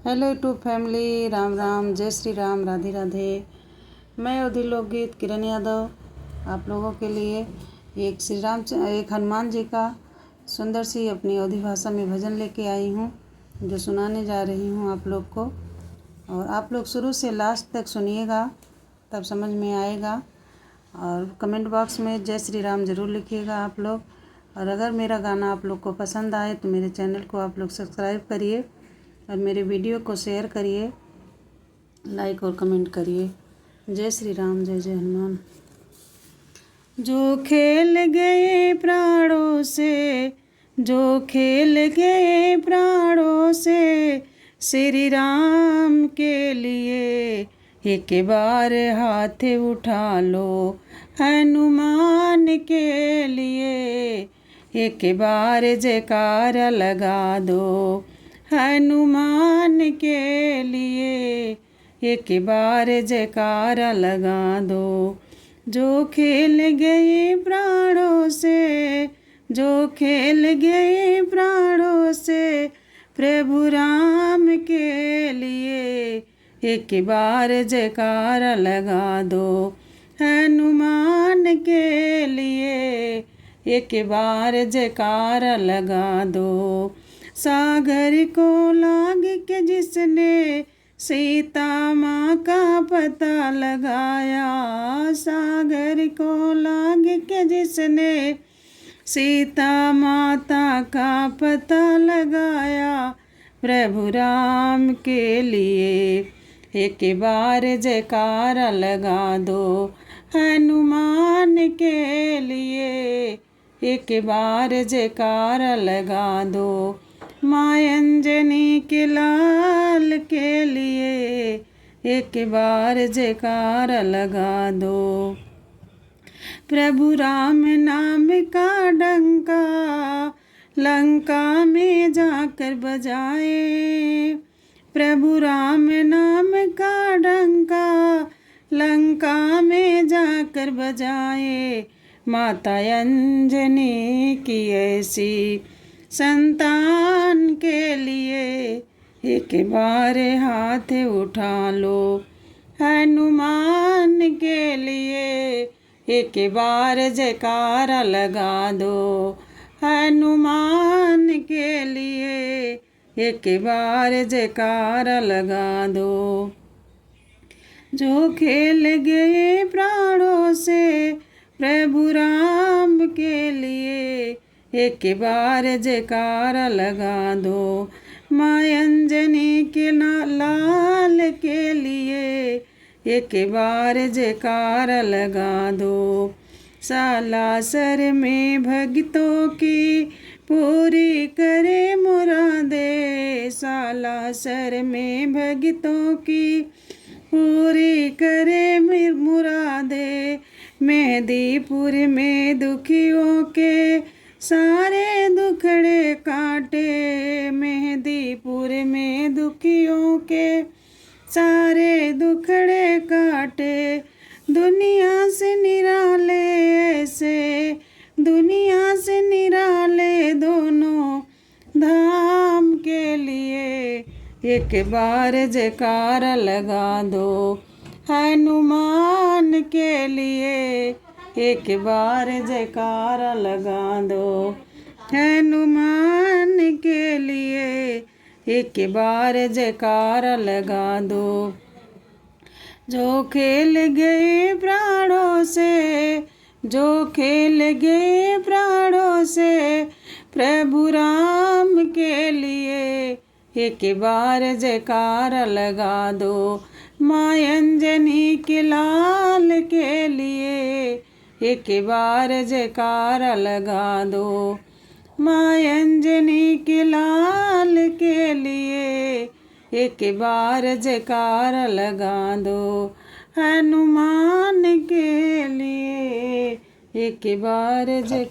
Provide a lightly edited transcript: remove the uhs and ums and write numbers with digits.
Hello YouTube family, Ram Ram, जय श्री राम, राधे राधे। मैं अवधी लोकगीत किरण यादव आप लोगों के लिए एक हनुमान जी का सुंदर सी अपनी अवधी भाषा में भजन लेके आई हूँ, जो सुनाने जा रही हूँ आप लोग को। और आप लोग शुरू से लास्ट तक सुनिएगा, तब समझ में आएगा। और कमेंट बॉक्स में जय श्री राम ज़रूर लिखिएगा आप लोग। और अगर मेरा गाना आप लोग को पसंद आए तो मेरे चैनल को आप लोग सब्सक्राइब करिए और मेरे वीडियो को शेयर करिए, लाइक और कमेंट करिए। जय श्री राम, जय जय हनुमान। जो खेल गए प्राणों से, जो खेल गए प्राणों से श्री राम के लिए, एक बार हाथ उठा लो हनुमान के लिए। एक बार जयकारा लगा दो हनुमान के लिए, एक बार जयकारा लगा दो। जो खेल गए प्राणों से, जो खेल गए प्राणों से प्रभु राम के लिए, एक बार जयकारा लगा दो हनुमान के लिए, एक बार जयकारा लगा दो। सागर को लाग के जिसने सीता माँ का पता लगाया, सागर को लाग के जिसने सीता माता का पता लगाया, प्रभु राम के लिए एक बार जयकारा लगा दो हनुमान के लिए, एक बार जयकारा लगा दो। माँ अंजनी के लाल के लिए, एक बार जयकारा लगा दो। प्रभु राम नाम का डंका लंका में जाकर बजाए, प्रभु राम नाम का डंका लंका में जाकर बजाए। माता अंजनी की ऐसी संतान के लिए, एक बार हाथ उठा लो हनुमान के लिए, एक बार जयकारा लगा दो हनुमान के लिए, एक बार जयकारा लगा दो। जो खेल गए प्राणों से प्रभु राम के लिए, एक बार जयकारा लगा दो। माँ अंजनी के लाल के लिए, एक बार जयकारा लगा दो। सालासर में भक्तों की पूरी करे मुरादे, सालासर में भक्तों की पूरी करे मुरादे। मेहंदीपुर में दुखियों के सारे दुखड़े काटे, मेहंदीपुर में दुखियों के सारे दुखड़े काटे। दुनिया से निराले ऐसे, दुनिया से निराले दोनों धाम के लिए, एक बार जयकारा लगा दो हनुमान के लिए, एक बार जयकारा लगा दो हनुमान के लिए, एक बार जयकारा लगा दो। जो खेल गए प्राणों से, जो खेल गए प्राणों से प्रभु राम के लिए, एक बार जयकारा लगा दो। माँ अंजनी के लाल के लिए, एक बार जयकारा लगा दो। माँ अंजनी के लाल के लिए, एक बार जयकारा लगा दो हनुमान के लिए, एक बार जय